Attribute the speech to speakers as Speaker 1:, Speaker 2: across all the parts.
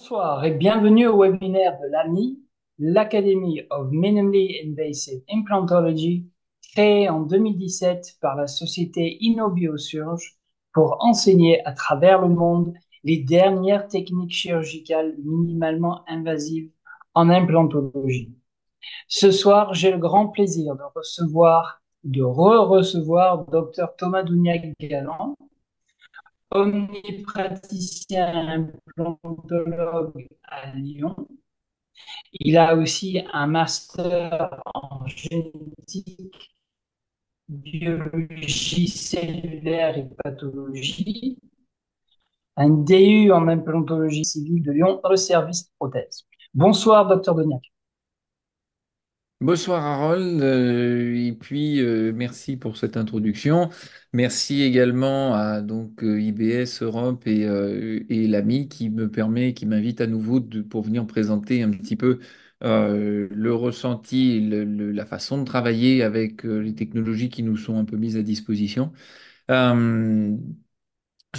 Speaker 1: Bonsoir et bienvenue au webinaire de l'AMI, l'Academy of Minimally Invasive Implantology, créée en 2017 par la société InnoBiosurge pour enseigner à travers le monde les dernières techniques chirurgicales minimalement invasives en implantologie. Ce soir, j'ai le grand plaisir de re-recevoir Dr Thomas Douniac-Galland, omnipraticien implantologue à Lyon. Il a aussi un master en génétique, biologie cellulaire et pathologie, un DU en implantologie civile de Lyon dans le service prothèse. Bonsoir, docteur Doniac.
Speaker 2: Bonsoir Harold, et puis merci pour cette introduction. Merci également à IBS Europe et l'AMI qui m'invite à nouveau pour venir présenter un petit peu le ressenti, et la façon de travailler avec les technologies qui nous sont un peu mises à disposition. Euh,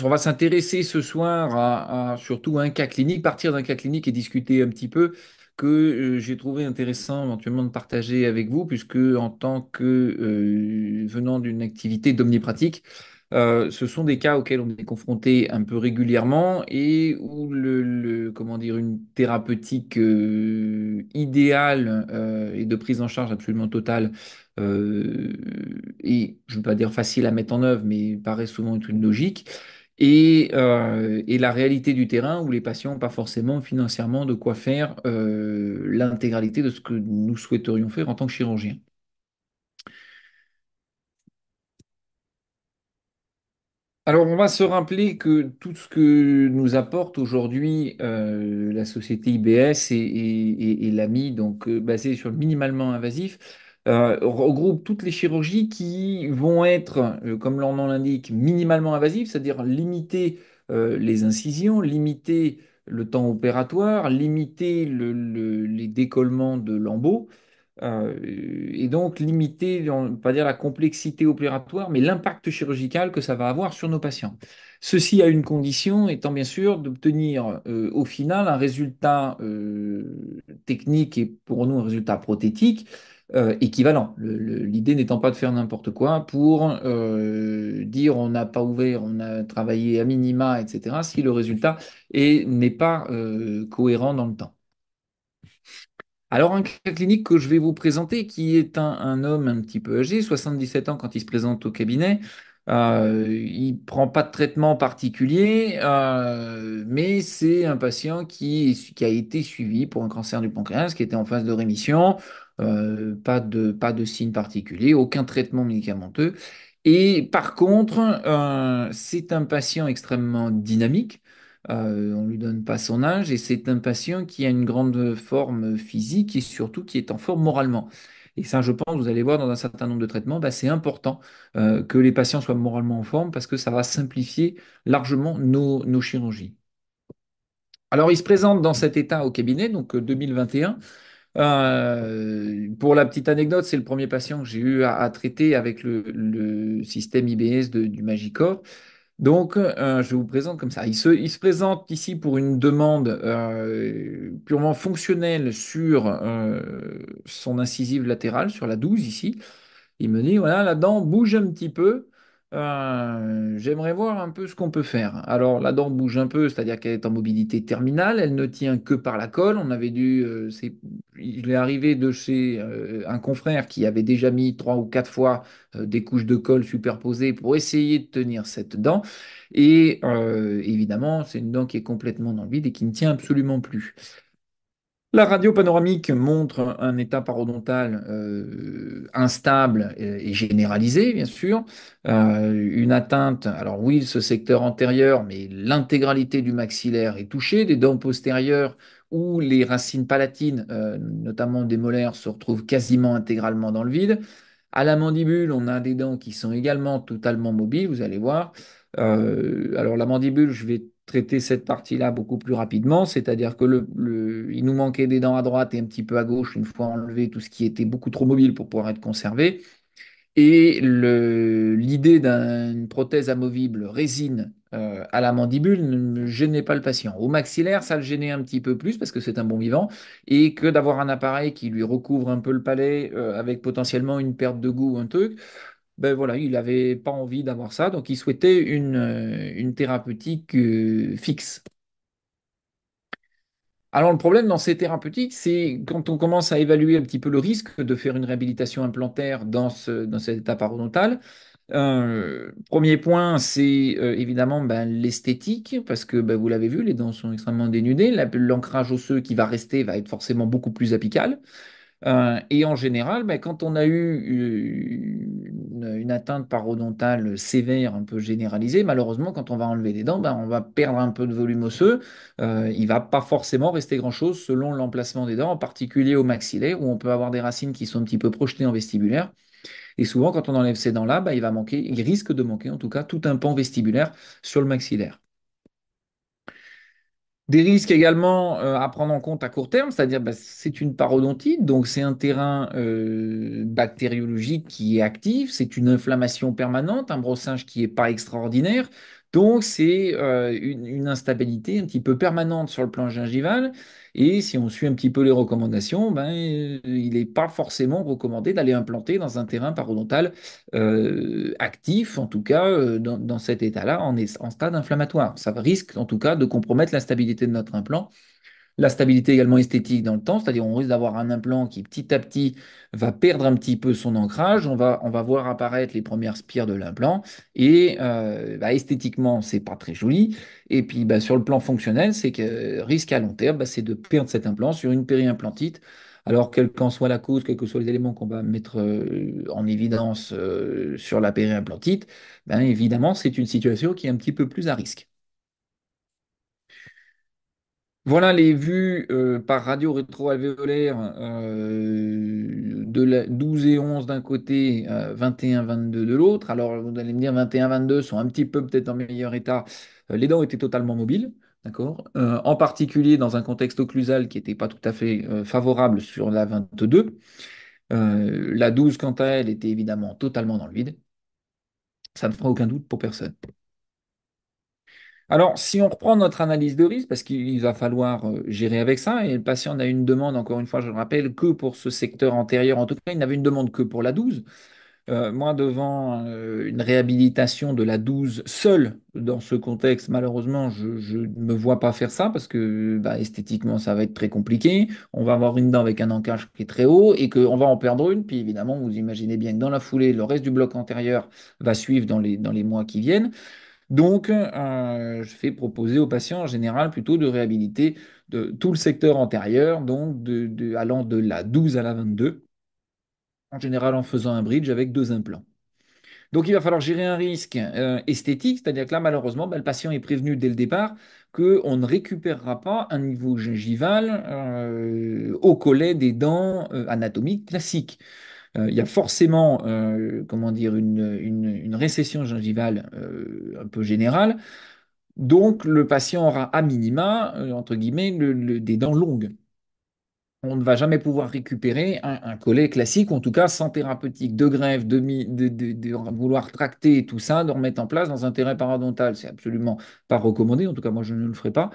Speaker 2: on va s'intéresser ce soir à surtout un cas clinique, partir d'un cas clinique et discuter un petit peu que j'ai trouvé intéressant éventuellement de partager avec vous, puisque en tant que venant d'une activité d'omnipratique, ce sont des cas auxquels on est confronté un peu régulièrement et où comment dire, une thérapeutique idéale et de prise en charge absolument totale euh, et je ne veux pas dire facile à mettre en œuvre, mais paraît souvent être une logique et la réalité du terrain où les patients n'ont pas forcément financièrement de quoi faire l'intégralité de ce que nous souhaiterions faire en tant que chirurgien. Alors, on va se rappeler que tout ce que nous apporte aujourd'hui la société IBS et l'AMI, basée sur le minimalement invasif, regroupe toutes les chirurgies qui vont être, comme leur nom l'indique, minimalement invasives, c'est-à-dire limiter les incisions, limiter le temps opératoire, limiter les décollements de lambeaux. Et donc limiter, on ne va pas dire la complexité opératoire, mais l'impact chirurgical que ça va avoir sur nos patients. Ceci à une condition étant bien sûr d'obtenir au final un résultat technique et pour nous un résultat prothétique équivalent. L'idée n'étant pas de faire n'importe quoi pour dire on n'a pas ouvert, on a travaillé à minima, etc., si le résultat n'est pas cohérent dans le temps. Alors, un cas clinique que je vais vous présenter, qui est un homme un petit peu âgé, 77 ans quand il se présente au cabinet. Il ne prend pas de traitement particulier, mais c'est un patient qui a été suivi pour un cancer du pancréas, qui était en phase de rémission, pas de signe particulier, aucun traitement médicamenteux. Et par contre, c'est un patient extrêmement dynamique. On ne lui donne pas son âge et c'est un patient qui a une grande forme physique et surtout qui est en forme moralement. Et ça, je pense, vous allez voir dans un certain nombre de traitements, bah, c'est important que les patients soient moralement en forme parce que ça va simplifier largement nos chirurgies. Alors, il se présente dans cet état au cabinet, donc 2021. Pour la petite anecdote, c'est le premier patient que j'ai eu à traiter avec le système IBS du Magicor. Donc, je vous présente comme ça. Il se présente ici pour une demande purement fonctionnelle sur son incisive latérale, sur la 12 ici. Il me dit, voilà, la dent bouge un petit peu. J'aimerais voir un peu ce qu'on peut faire. Alors, la dent bouge un peu, c'est-à-dire qu'elle est en mobilité terminale. Elle ne tient que par la colle. Il est arrivé de chez un confrère qui avait déjà mis 3 ou 4 fois des couches de colle superposées pour essayer de tenir cette dent. Et évidemment, c'est une dent qui est complètement dans le vide et qui ne tient absolument plus. La radio panoramique montre un état parodontal instable et généralisé, bien sûr. Une atteinte, alors oui, ce secteur antérieur, mais l'intégralité du maxillaire est touchée. Des dents postérieures où les racines palatines, notamment des molaires, se retrouvent quasiment intégralement dans le vide. À la mandibule, on a des dents qui sont également totalement mobiles, vous allez voir. Alors la mandibule, je vais traiter cette partie-là beaucoup plus rapidement, c'est-à-dire que il nous manquait des dents à droite et un petit peu à gauche une fois enlevé tout ce qui était beaucoup trop mobile pour pouvoir être conservé. Et l'idée d'une prothèse amovible résine à la mandibule ne gênait pas le patient. Au maxillaire, ça le gênait un petit peu plus parce que c'est un bon vivant et que d'avoir un appareil qui lui recouvre un peu le palais avec potentiellement une perte de goût ou un truc, ben voilà, il n'avait pas envie d'avoir ça, donc il souhaitait une thérapeutique fixe. Alors, le problème dans ces thérapeutiques, c'est quand on commence à évaluer un petit peu le risque de faire une réhabilitation implantaire dans cet état parodontal. Premier point, c'est évidemment ben, l'esthétique, parce que ben, vous l'avez vu, les dents sont extrêmement dénudées. L'ancrage osseux qui va rester va être forcément beaucoup plus apical. Et en général, ben, quand on a eu une atteinte parodontale sévère, un peu généralisée, malheureusement, quand on va enlever les dents, ben, on va perdre un peu de volume osseux. Il va pas forcément rester grand-chose selon l'emplacement des dents, en particulier au maxillaire, où on peut avoir des racines qui sont un petit peu projetées en vestibulaire. Et souvent, quand on enlève ces dents-là, ben, il va manquer, il risque de manquer en tout cas tout un pan vestibulaire sur le maxillaire. Des risques également à prendre en compte à court terme, c'est-à-dire bah, c'est une parodontite, donc c'est un terrain bactériologique qui est actif, c'est une inflammation permanente, un brossage qui n'est pas extraordinaire, donc c'est une instabilité un petit peu permanente sur le plan gingival. Et si on suit un petit peu les recommandations, ben, il n'est pas forcément recommandé d'aller implanter dans un terrain parodontal actif, en tout cas dans cet état-là, en stade inflammatoire. Ça risque en tout cas de compromettre la stabilité de notre implant. La stabilité également esthétique dans le temps, c'est-à-dire on risque d'avoir un implant qui petit à petit va perdre un petit peu son ancrage, on va voir apparaître les premières spires de l'implant et bah, esthétiquement c'est pas très joli et puis bah, sur le plan fonctionnel c'est que risque à long terme bah, c'est de perdre cet implant sur une périimplantite. Alors quelle qu'en soit la cause, quels que soient les éléments qu'on va mettre en évidence sur la périimplantite, ben, évidemment c'est une situation qui est un petit peu plus à risque. Voilà les vues par radio rétroalvéolaire de la 12 et 11 d'un côté, 21, 22 de l'autre. Alors vous allez me dire 21, 22 sont un petit peu peut-être en meilleur état. Les dents étaient totalement mobiles, d'accord? En particulier dans un contexte occlusal qui n'était pas tout à fait favorable sur la 22. La 12, quant à elle, était évidemment totalement dans le vide. Ça ne fera aucun doute pour personne. Alors, si on reprend notre analyse de risque, parce qu'il va falloir gérer avec ça, et le patient n'a une demande, encore une fois, je le rappelle, que pour ce secteur antérieur, en tout cas, il n'avait une demande que pour la 12. Moi, devant une réhabilitation de la 12 seule dans ce contexte, malheureusement, je ne me vois pas faire ça parce que bah, esthétiquement, ça va être très compliqué. On va avoir une dent avec un encage qui est très haut et qu'on va en perdre une. Puis évidemment, vous imaginez bien que dans la foulée, le reste du bloc antérieur va suivre dans les mois qui viennent. Donc, je fais proposer aux patients en général plutôt de réhabiliter tout le secteur antérieur, donc allant de la 12 à la 22, en général en faisant un bridge avec deux implants. Donc, il va falloir gérer un risque esthétique, c'est-à-dire que là, malheureusement, bah, le patient est prévenu dès le départ qu'on ne récupérera pas un niveau gingival au collet des dents anatomiques classiques. Il y a forcément, comment dire, une récession gingivale un peu générale. Donc, le patient aura à minima, entre guillemets, des dents longues. On ne va jamais pouvoir récupérer un collet classique, ou en tout cas sans thérapeutique de greffe, de vouloir tracter tout ça, de remettre en place dans un terrain parodontal. C'est absolument pas recommandé, en tout cas moi je ne le ferai pas.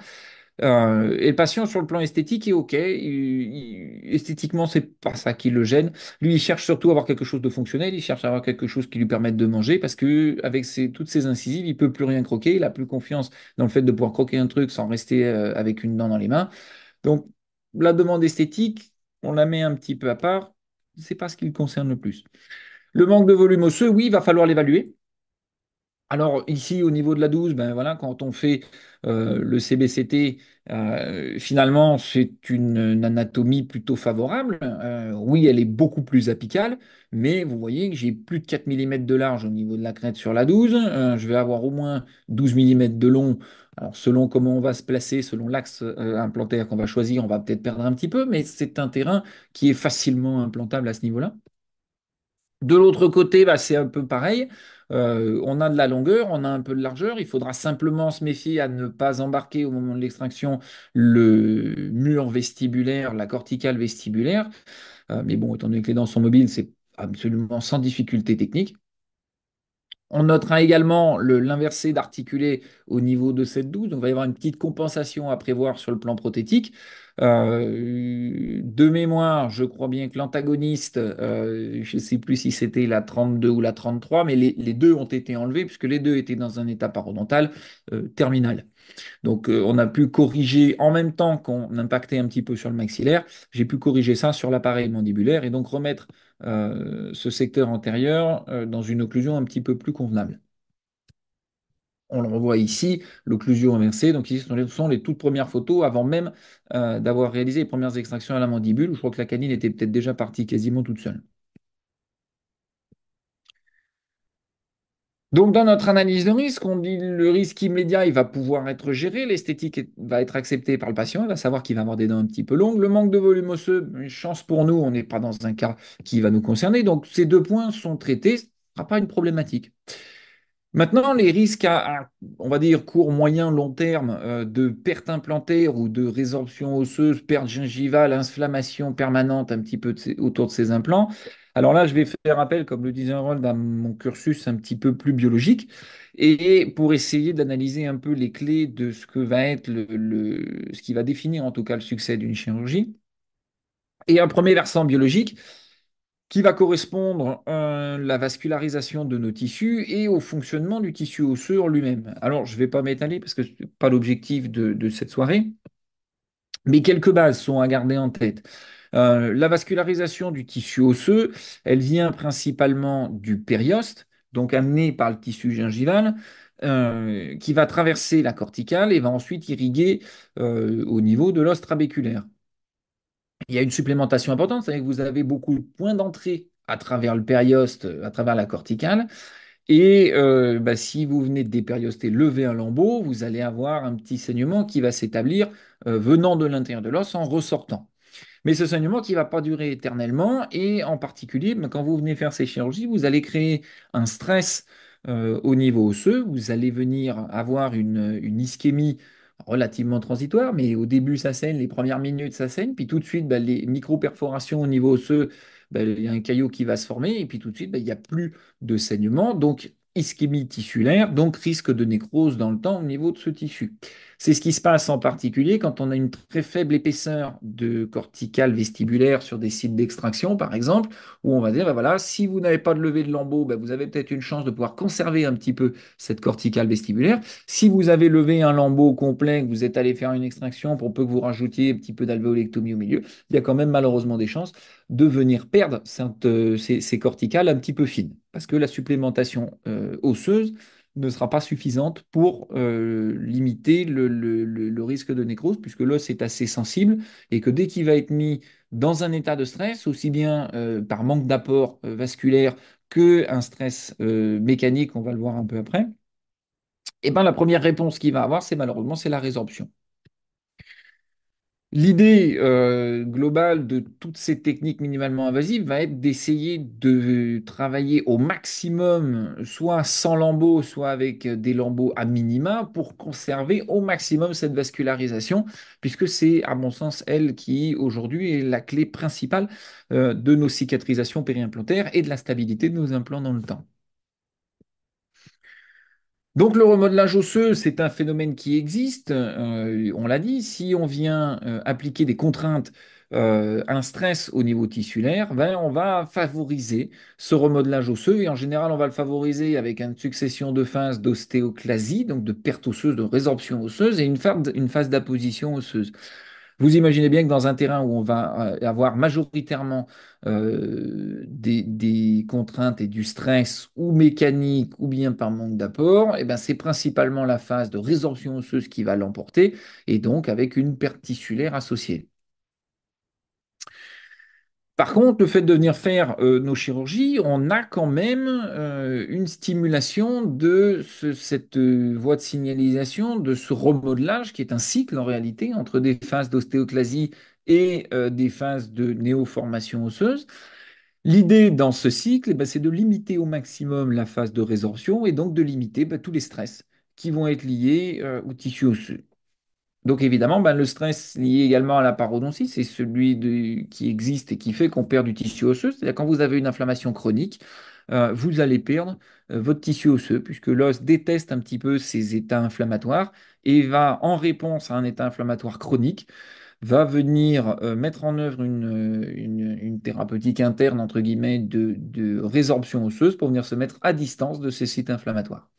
Speaker 2: Et le patient sur le plan esthétique est OK. Esthétiquement, c'est pas ça qui le gêne. Lui, il cherche surtout à avoir quelque chose de fonctionnel, il cherche à avoir quelque chose qui lui permette de manger parce que avec toutes ses incisives, il peut plus rien croquer, il a plus confiance dans le fait de pouvoir croquer un truc sans rester avec une dent dans les mains. Donc, la demande esthétique, on la met un petit peu à part. C'est pas ce qui le concerne le plus. Le manque de volume osseux, oui, il va falloir l'évaluer. Alors ici, au niveau de la 12, ben voilà, quand on fait le CBCT, finalement, c'est une anatomie plutôt favorable. Oui, elle est beaucoup plus apicale, mais vous voyez que j'ai plus de 4 millimètres de large au niveau de la crête sur la 12. Je vais avoir au moins 12 millimètres de long. Alors selon comment on va se placer, selon l'axe implantaire qu'on va choisir, on va peut-être perdre un petit peu, mais c'est un terrain qui est facilement implantable à ce niveau-là. De l'autre côté, bah, c'est un peu pareil. On a de la longueur, on a un peu de largeur. Il faudra simplement se méfier à ne pas embarquer au moment de l'extraction le mur vestibulaire, la corticale vestibulaire. Mais bon, étant donné que les dents sont mobiles, c'est absolument sans difficulté technique. On notera également l'inversé d'articulé au niveau de cette douce. Donc, il va y avoir une petite compensation à prévoir sur le plan prothétique. De mémoire, je crois bien que l'antagoniste, je ne sais plus si c'était la 32 ou la 33, mais les deux ont été enlevés puisque les deux étaient dans un état parodontal terminal. Donc, on a pu corriger en même temps qu'on impactait un petit peu sur le maxillaire. J'ai pu corriger ça sur l'appareil mandibulaire et donc remettre ce secteur antérieur dans une occlusion un petit peu plus convenable. On le revoit ici, l'occlusion inversée. Donc, ici, ce sont les toutes premières photos avant même d'avoir réalisé les premières extractions à la mandibule. Je crois que la canine était peut-être déjà partie quasiment toute seule. Donc, dans notre analyse de risque, on dit le risque immédiat, il va pouvoir être géré, va être acceptée par le patient, il va savoir qu'il va avoir des dents un petit peu longues. Le manque de volume osseux, une chance pour nous, on n'est pas dans un cas qui va nous concerner. Donc, ces deux points sont traités, ce ne sera pas une problématique. Maintenant, les risques on va dire, court, moyen, long terme de perte implantaire ou de résorption osseuse, perte gingivale, inflammation permanente un petit peu autour de ces implants. Alors là, je vais faire appel, comme le disait Harold, à mon cursus un petit peu plus biologique et pour essayer d'analyser un peu les clés de ce que va être ce qui va définir en tout cas le succès d'une chirurgie. Et un premier versant biologique qui va correspondre à la vascularisation de nos tissus et au fonctionnement du tissu osseux en lui-même. Alors, je ne vais pas m'étaler parce que ce n'est pas l'objectif de cette soirée, mais quelques bases sont à garder en tête. La vascularisation du tissu osseux, elle vient principalement du périoste, donc amené par le tissu gingival, qui va traverser la corticale et va ensuite irriguer au niveau de l'os trabéculaire. Il y a une supplémentation importante, c'est-à-dire que vous avez beaucoup de points d'entrée à travers le périoste, à travers la corticale. Et bah, si vous venez de dépérioster, lever un lambeau, vous allez avoir un petit saignement qui va s'établir venant de l'intérieur de l'os en ressortant. Mais ce saignement qui ne va pas durer éternellement, et en particulier, quand vous venez faire ces chirurgies, vous allez créer un stress au niveau osseux, vous allez venir avoir une ischémie relativement transitoire, mais au début ça saigne, les premières minutes ça saigne, puis tout de suite, bah, les micro-perforations au niveau osseux, bah, il y a un caillot qui va se former, et puis tout de suite, bah, il n'y a plus de saignement, donc ischémie tissulaire, donc risque de nécrose dans le temps au niveau de ce tissu. C'est ce qui se passe en particulier quand on a une très faible épaisseur de corticale vestibulaire sur des sites d'extraction, par exemple, où on va dire, ben voilà, si vous n'avez pas de levée de lambeau, ben vous avez peut-être une chance de pouvoir conserver un petit peu cette corticale vestibulaire. Si vous avez levé un lambeau complet, que vous êtes allé faire une extraction pour peu que vous rajoutiez un petit peu d'alvéolectomie au milieu, il y a quand même malheureusement des chances de venir perdre ces corticales un petit peu fines, parce que la supplémentation osseuse ne sera pas suffisante pour limiter le risque de nécrose, puisque l'os est assez sensible et que dès qu'il va être mis dans un état de stress, aussi bien par manque d'apport vasculaire qu'un stress mécanique, on va le voir un peu après, et ben la première réponse qu'il va avoir, c'est malheureusement c'est la résorption. L'idée globale de toutes ces techniques minimalement invasives va être d'essayer de travailler au maximum, soit sans lambeaux, soit avec des lambeaux à minima, pour conserver au maximum cette vascularisation, puisque c'est, à mon sens, elle qui, aujourd'hui, est la clé principale de nos cicatrisations périimplantaires et de la stabilité de nos implants dans le temps. Donc le remodelage osseux, c'est un phénomène qui existe. On l'a dit, si on vient appliquer des contraintes, un stress au niveau tissulaire, ben, on va favoriser ce remodelage osseux et en général, on va le favoriser avec une succession de phases d'ostéoclasie, donc de perte osseuse, de résorption osseuse et une phase d'apposition osseuse. Vous imaginez bien que dans un terrain où on va avoir majoritairement des contraintes et du stress ou mécanique ou bien par manque d'apport, eh ben c'est principalement la phase de résorption osseuse qui va l'emporter et donc avec une perte tissulaire associée. Par contre, le fait de venir faire nos chirurgies, on a quand même une stimulation de cette voie de signalisation, de ce remodelage qui est un cycle en réalité entre des phases d'ostéoclasie et des phases de néoformation osseuse. L'idée dans ce cycle, eh ben, c'est de limiter au maximum la phase de résorption et donc de limiter tous les stress qui vont être liés au tissu osseux. Donc évidemment, ben, le stress lié également à la parodontie, c'est qui existe et qui fait qu'on perd du tissu osseux. C'est-à-dire quand vous avez une inflammation chronique, vous allez perdre votre tissu osseux, puisque l'os déteste un petit peu ces états inflammatoires et va, en réponse à un état inflammatoire chronique, va venir mettre en œuvre une thérapeutique interne, entre guillemets, de résorption osseuse pour venir se mettre à distance de ces sites inflammatoires.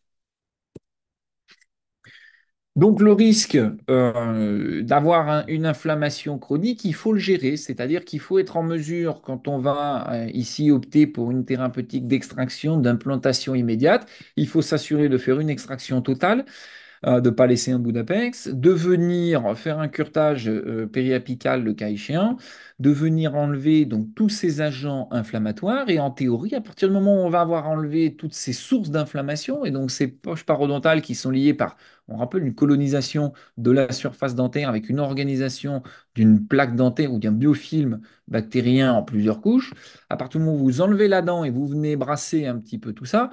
Speaker 2: Donc le risque d'avoir une inflammation chronique, il faut le gérer, c'est-à-dire qu'il faut être en mesure, quand on va ici opter pour une thérapeutique d'extraction, d'implantation immédiate, il faut s'assurer de faire une extraction totale, de ne pas laisser un bout d'apex, de venir faire un curetage périapical le cas échéant, de venir enlever donc tous ces agents inflammatoires et en théorie, à partir du moment où on va avoir enlevé toutes ces sources d'inflammation et donc ces poches parodontales qui sont liées par, on rappelle, une colonisation de la surface dentaire avec une organisation d'une plaque dentaire ou d'un biofilm bactérien en plusieurs couches, à partir du moment où vous enlevez la dent et vous venez brasser un petit peu tout ça,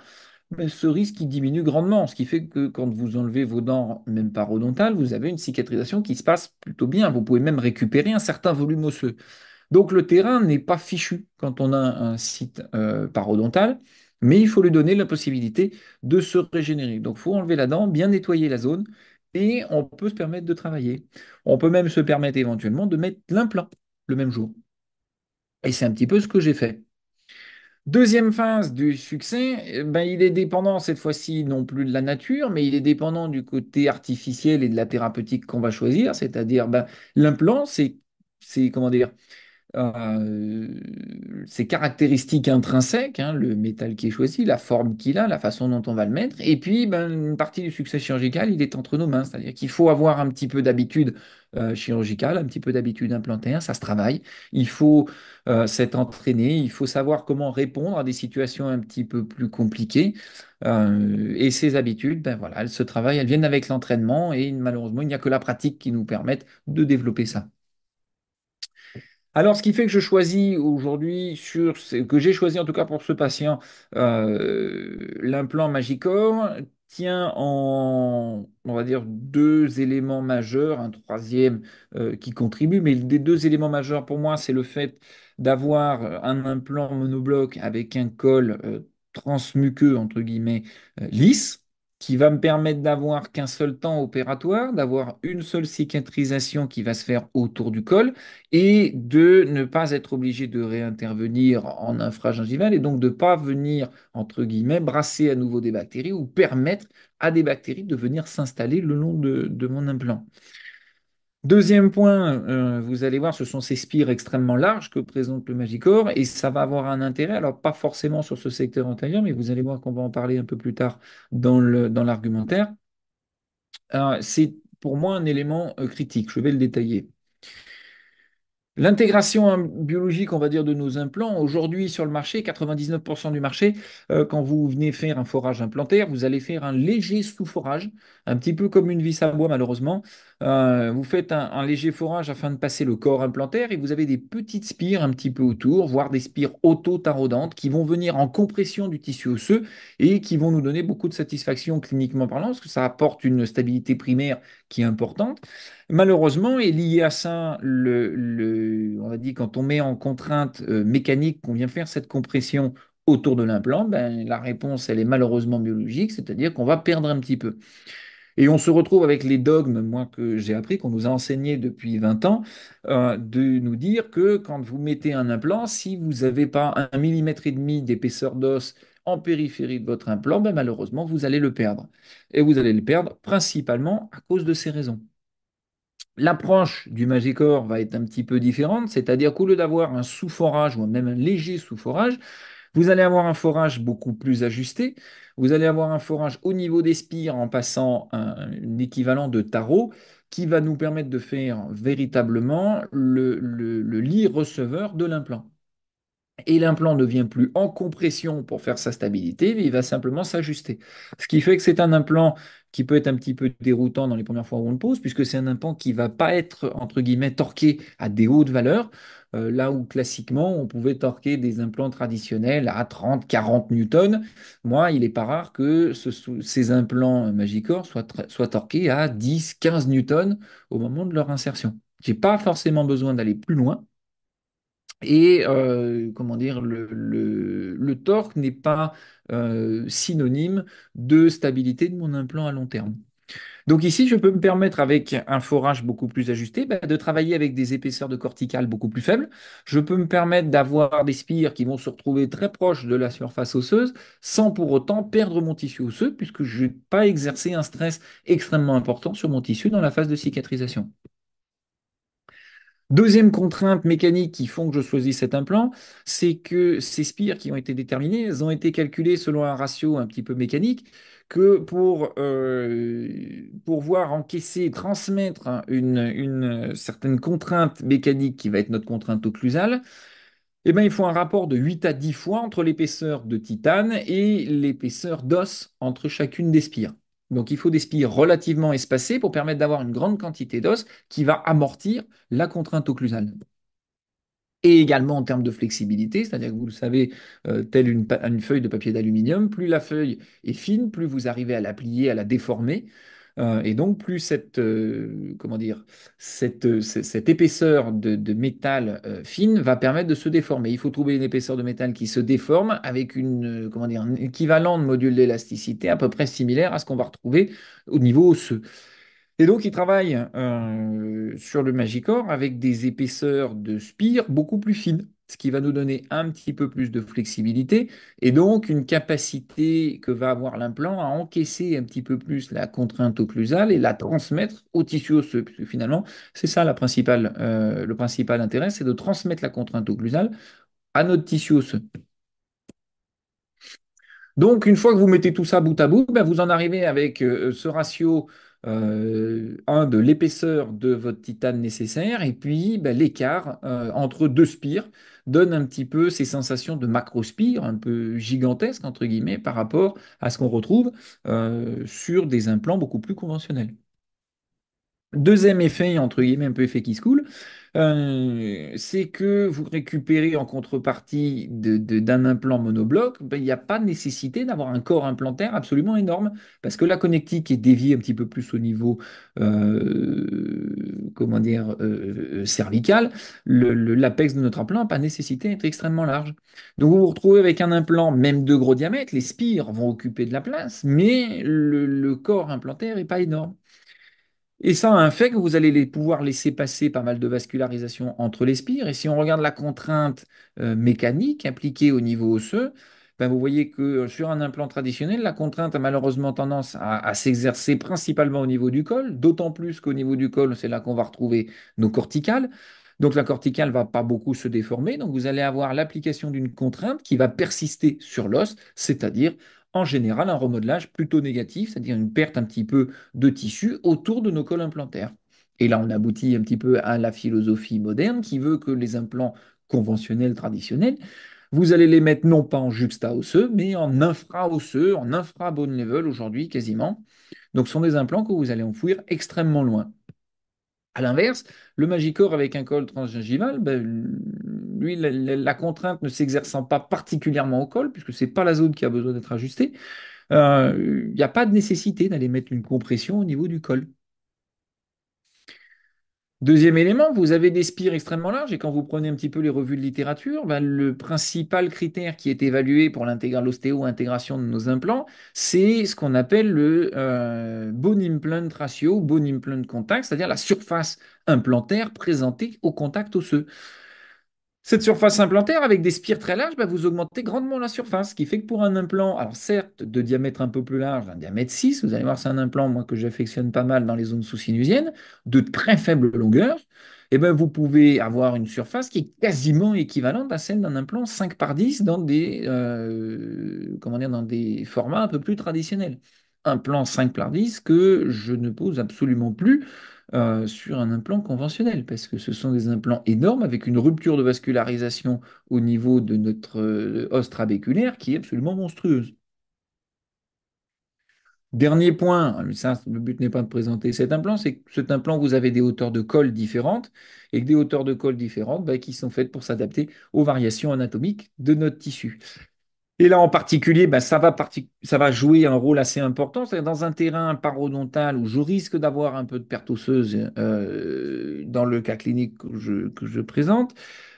Speaker 2: mais ce risque il diminue grandement, ce qui fait que quand vous enlevez vos dents, même parodontales, vous avez une cicatrisation qui se passe plutôt bien. Vous pouvez même récupérer un certain volume osseux. Donc le terrain n'est pas fichu quand on a un site parodontal, mais il faut lui donner la possibilité de se régénérer. Donc il faut enlever la dent, bien nettoyer la zone, et on peut se permettre de travailler. On peut même se permettre éventuellement de mettre l'implant le même jour. Et c'est un petit peu ce que j'ai fait. Deuxième phase du succès, ben, il est dépendant cette fois-ci non plus de la nature, mais il est dépendant du côté artificiel et de la thérapeutique qu'on va choisir. C'est-à-dire, ben, l'implant, comment dire, euh, ses caractéristiques intrinsèques, hein, le métal qui est choisi, la forme qu'il a, la façon dont on va le mettre. Et puis, ben, une partie du succès chirurgical, il est entre nos mains. C'est-à-dire qu'il faut avoir un petit peu d'habitude chirurgicale, un petit peu d'habitude implantaire, ça se travaille. Il faut s'être entraîné, il faut savoir comment répondre à des situations un petit peu plus compliquées. Et ces habitudes, ben voilà, elles se travaillent, elles viennent avec l'entraînement et malheureusement, il n'y a que la pratique qui nous permette de développer ça. Alors, ce qui fait que je choisis aujourd'hui, que j'ai choisi en tout cas pour ce patient, l'implant Magicor tient en, on va dire, deux éléments majeurs, un troisième qui contribue, mais les deux éléments majeurs pour moi, c'est le fait d'avoir un implant monobloc avec un col transmuqueux, entre guillemets, lisse, qui va me permettre d'avoir qu'un seul temps opératoire, d'avoir une seule cicatrisation qui va se faire autour du col et de ne pas être obligé de réintervenir en infragingival et donc de ne pas venir, entre guillemets, brasser à nouveau des bactéries ou permettre à des bactéries de venir s'installer le long de mon implant. Deuxième point, vous allez voir, ce sont ces spires extrêmement larges que présente le Magicor et ça va avoir un intérêt, alors pas forcément sur ce secteur antérieur, mais vous allez voir qu'on va en parler un peu plus tard dans l'argumentaire. C'est pour moi un élément critique, je vais le détailler. L'intégration biologique, on va dire, de nos implants, aujourd'hui sur le marché, 99% du marché, quand vous venez faire un forage implantaire, vous allez faire un léger sous-forage, un petit peu comme une vis à bois malheureusement. Vous faites un léger forage afin de passer le corps implantaire et vous avez des petites spires un petit peu autour, voire des spires auto-tarodantes qui vont venir en compression du tissu osseux et qui vont nous donner beaucoup de satisfaction cliniquement parlant, parce que ça apporte une stabilité primaire qui est importante. Malheureusement, est lié à ça, on a dit quand on met en contrainte mécanique qu'on vient faire cette compression autour de l'implant, ben, la réponse, elle est malheureusement biologique, c'est-à-dire qu'on va perdre un petit peu. Et on se retrouve avec les dogmes, moi, que j'ai appris, qu'on nous a enseigné depuis 20 ans, de nous dire que quand vous mettez un implant, si vous n'avez pas 1,5 mm d'épaisseur d'os en périphérie de votre implant, ben, malheureusement, vous allez le perdre. Et vous allez le perdre principalement à cause de ces raisons. L'approche du Magicor va être un petit peu différente, c'est-à-dire qu'au lieu d'avoir un sous-forage ou même un léger sous-forage, vous allez avoir un forage beaucoup plus ajusté. Vous allez avoir un forage au niveau des spires en passant un équivalent de tarot qui va nous permettre de faire véritablement le lit receveur de l'implant. et l'implant ne vient plus en compression pour faire sa stabilité, mais il va simplement s'ajuster. Ce qui fait que c'est un implant qui peut être un petit peu déroutant dans les premières fois où on le pose, puisque c'est un implant qui ne va pas être, entre guillemets, torqué à des hautes valeurs, là où classiquement on pouvait torquer des implants traditionnels à 30, 40 newtons. Moi, il n'est pas rare que ces implants Magicor soient torqués à 10, 15 newtons au moment de leur insertion. Je n'ai pas forcément besoin d'aller plus loin. Et comment dire, le torque n'est pas synonyme de stabilité de mon implant à long terme. Donc ici, je peux me permettre, avec un forage beaucoup plus ajusté, bah, de travailler avec des épaisseurs de corticale beaucoup plus faibles. Je peux me permettre d'avoir des spires qui vont se retrouver très proches de la surface osseuse sans pour autant perdre mon tissu osseux, puisque je n'ai pas exercé un stress extrêmement important sur mon tissu dans la phase de cicatrisation. Deuxième contrainte mécanique qui font que je choisis cet implant, c'est que ces spires qui ont été déterminées, elles ont été calculées selon un ratio un petit peu mécanique, que pour pouvoir encaisser, transmettre une certaine contrainte mécanique qui va être notre contrainte occlusale, eh ben, il faut un rapport de 8 à 10 fois entre l'épaisseur de titane et l'épaisseur d'os entre chacune des spires. Donc il faut des spires relativement espacées pour permettre d'avoir une grande quantité d'os qui va amortir la contrainte occlusale. Et également en termes de flexibilité, c'est-à-dire que vous le savez, telle une feuille de papier d'aluminium, plus la feuille est fine, plus vous arrivez à la plier, à la déformer. Et donc, plus comment dire, cette épaisseur de métal fine va permettre de se déformer. Il faut trouver une épaisseur de métal qui se déforme avec comment dire, un équivalent de module d'élasticité à peu près similaire à ce qu'on va retrouver au niveau osseux. Et donc, il travaille sur le Magicor avec des épaisseurs de spire beaucoup plus fines, ce qui va nous donner un petit peu plus de flexibilité et donc une capacité que va avoir l'implant à encaisser un petit peu plus la contrainte occlusale et la transmettre au tissu osseux. Puisque finalement, c'est ça le principal intérêt, c'est de transmettre la contrainte occlusale à notre tissu osseux. Donc, une fois que vous mettez tout ça bout à bout, ben, vous en arrivez avec ce ratio de l'épaisseur de votre titane nécessaire et puis ben, l'écart entre deux spires donne un petit peu ces sensations de macrospire, un peu gigantesques, entre guillemets, par rapport à ce qu'on retrouve sur des implants beaucoup plus conventionnels. Deuxième effet, entre guillemets, un peu effet qui se coule, c'est que vous récupérez en contrepartie d'un implant monobloc, ben, il n'y a pas de nécessité d'avoir un corps implantaire absolument énorme, parce que la connectique est déviée un petit peu plus au niveau, comment dire, cervical. L'apex de notre implant n'a pas nécessité d'être extrêmement large. Donc vous vous retrouvez avec un implant, même de gros diamètre, les spires vont occuper de la place, mais le corps implantaire n'est pas énorme. Et ça a un fait que vous allez pouvoir laisser passer pas mal de vascularisation entre les spires. Et si on regarde la contrainte mécanique appliquée au niveau osseux, ben vous voyez que sur un implant traditionnel, la contrainte a malheureusement tendance à s'exercer principalement au niveau du col, d'autant plus qu'au niveau du col, c'est là qu'on va retrouver nos corticales. Donc la corticale va pas beaucoup se déformer, donc vous allez avoir l'application d'une contrainte qui va persister sur l'os, c'est-à-dire en général un remodelage plutôt négatif, c'est-à-dire une perte un petit peu de tissu autour de nos cols implantaires. Et là, on aboutit un petit peu à la philosophie moderne qui veut que les implants conventionnels, traditionnels, vous allez les mettre non pas en juxta-osseux, mais en infra-osseux, en infra-bone level aujourd'hui quasiment. Donc, ce sont des implants que vous allez enfouir extrêmement loin. À l'inverse, le Magicor avec un col transgingival, ben, lui, la contrainte ne s'exerçant pas particulièrement au col, puisque ce n'est pas la zone qui a besoin d'être ajustée, il n'y a pas de nécessité d'aller mettre une compression au niveau du col. Deuxième élément, vous avez des spires extrêmement larges et quand vous prenez un petit peu les revues de littérature, ben, le principal critère qui est évalué pour l'intégral ostéo-intégration de nos implants, c'est ce qu'on appelle le bone implant ratio, bone implant contact, c'est-à-dire la surface implantaire présentée au contact osseux. Cette surface implantaire, avec des spires très larges, bah, vous augmentez grandement la surface, ce qui fait que pour un implant, alors certes, de diamètre un peu plus large, un diamètre 6, vous allez voir, c'est un implant, moi, que j'affectionne pas mal dans les zones sous-sinusiennes, de très faible longueur, et ben, vous pouvez avoir une surface qui est quasiment équivalente à celle d'un implant 5 par 10 dans comment dire, dans des formats un peu plus traditionnels. Un plan 5 par 10 que je ne pose absolument plus sur un implant conventionnel, parce que ce sont des implants énormes avec une rupture de vascularisation au niveau de notre os trabéculaire qui est absolument monstrueuse. Dernier point, mais ça, le but n'est pas de présenter cet implant, c'est que cet implant, vous avez des hauteurs de colle différentes et que des hauteurs de colle différentes bah, qui sont faites pour s'adapter aux variations anatomiques de notre tissu. Et là, en particulier, bah, ça va jouer un rôle assez important. C'est-à-dire dans un terrain parodontal où je risque d'avoir un peu de perte osseuse dans le cas clinique que je présente,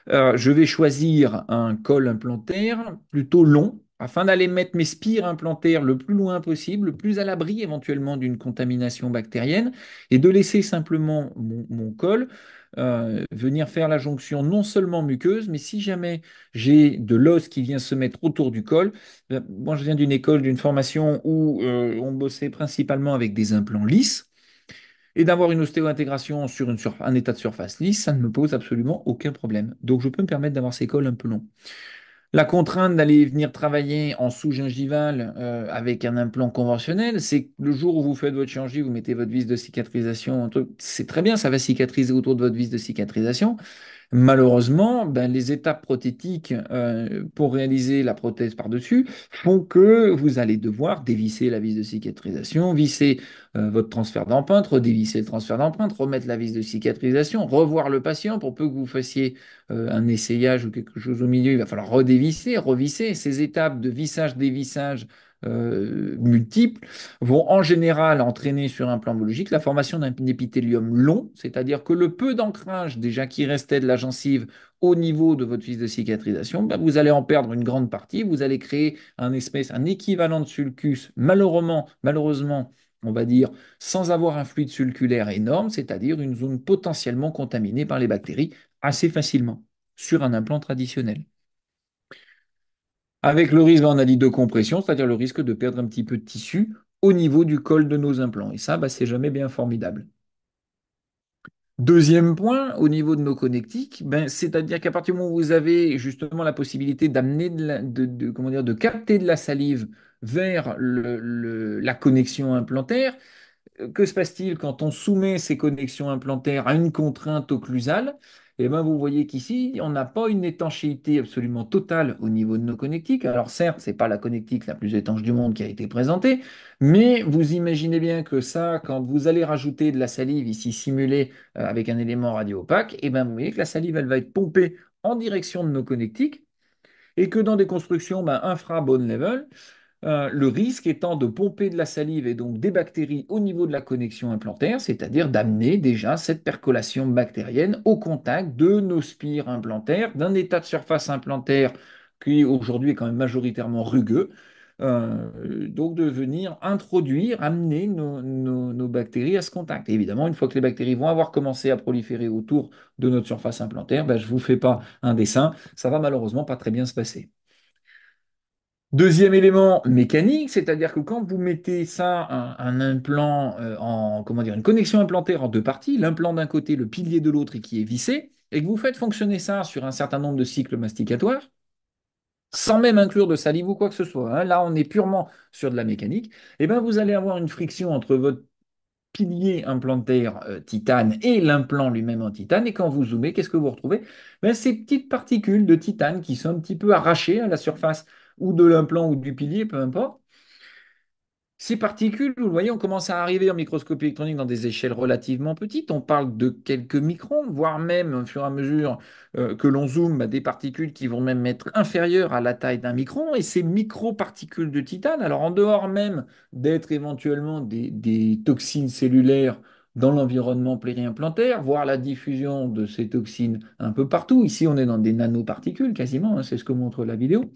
Speaker 2: je vais choisir un col implantaire plutôt long afin d'aller mettre mes spires implantaires le plus loin possible, le plus à l'abri éventuellement d'une contamination bactérienne, et de laisser simplement mon col venir faire la jonction non seulement muqueuse, mais si jamais j'ai de l'os qui vient se mettre autour du col, moi je viens d'une école, d'une formation où on bossait principalement avec des implants lisses. Et d'avoir une ostéo-intégration sur un état de surface lisse, ça ne me pose absolument aucun problème. Donc je peux me permettre d'avoir ces cols un peu longs. La contrainte d'aller venir travailler en sous-gingival avec un implant conventionnel, c'est que le jour où vous faites votre chirurgie, vous mettez votre vis de cicatrisation, un truc, c'est très bien, ça va cicatriser autour de votre vis de cicatrisation. Malheureusement, ben, les étapes prothétiques pour réaliser la prothèse par-dessus font que vous allez devoir dévisser la vis de cicatrisation, visser votre transfert d'empreinte, redévisser le transfert d'empreinte, remettre la vis de cicatrisation, revoir le patient pour peu que vous fassiez un essayage ou quelque chose au milieu, il va falloir redévisser, revisser. Ces étapes de vissage, dévissage multiples vont en général entraîner sur un plan biologique la formation d'un épithélium long, c'est-à-dire que le peu d'ancrage déjà qui restait de la gencive au niveau de votre vis de cicatrisation, ben vous allez en perdre une grande partie, vous allez créer un équivalent de sulcus, malheureusement, on va dire, sans avoir un fluide sulculaire énorme, c'est-à-dire une zone potentiellement contaminée par les bactéries assez facilement sur un implant traditionnel. Avec le risque, on a dit de compression, c'est-à-dire le risque de perdre un petit peu de tissu au niveau du col de nos implants. Et ça, bah, c'est jamais bien formidable. Deuxième point, au niveau de nos connectiques, ben, c'est-à-dire qu'à partir du moment où vous avez justement la possibilité d'amener comment dire, de capter de la salive vers la connexion implantaire, que se passe-t-il quand on soumet ces connexions implantaires à une contrainte occlusale? Eh bien, vous voyez qu'ici, on n'a pas une étanchéité absolument totale au niveau de nos connectiques. Alors certes, ce n'est pas la connectique la plus étanche du monde qui a été présentée, mais vous imaginez bien que ça, quand vous allez rajouter de la salive ici simulée avec un élément radio-opaque, eh bien, vous voyez que la salive, elle va être pompée en direction de nos connectiques et que dans des constructions ben, infra-bone level, le risque étant de pomper de la salive et donc des bactéries au niveau de la connexion implantaire, c'est-à-dire d'amener déjà cette percolation bactérienne au contact de nos spires implantaires, d'un état de surface implantaire qui aujourd'hui est quand même majoritairement rugueux. Donc de venir introduire, amener nos bactéries à ce contact. Et évidemment, une fois que les bactéries vont avoir commencé à proliférer autour de notre surface implantaire, ben, je ne vous fais pas un dessin, ça va malheureusement pas très bien se passer. Deuxième élément mécanique, c'est-à-dire que quand vous mettez ça, un implant comment dire, une connexion implantaire en deux parties, l'implant d'un côté, le pilier de l'autre et qui est vissé, et que vous faites fonctionner ça sur un certain nombre de cycles masticatoires, sans même inclure de salive ou quoi que ce soit, hein, là on est purement sur de la mécanique, et ben vous allez avoir une friction entre votre pilier implantaire titane et l'implant lui-même en titane, et quand vous zoomez, qu'est-ce que vous retrouvez? Ben, ces petites particules de titane qui sont un petit peu arrachées à la surface ou de l'implant ou du pilier, peu importe. Ces particules, vous le voyez, on commence à arriver en microscopie électronique dans des échelles relativement petites. On parle de quelques microns, voire même, au fur et à mesure que l'on zoome, bah, des particules qui vont même être inférieures à la taille d'un micron. Et ces microparticules de titane, alors en dehors même d'être éventuellement des toxines cellulaires dans l'environnement plériimplantaire, voire la diffusion de ces toxines un peu partout. Ici, on est dans des nanoparticules quasiment, hein, c'est ce que montre la vidéo.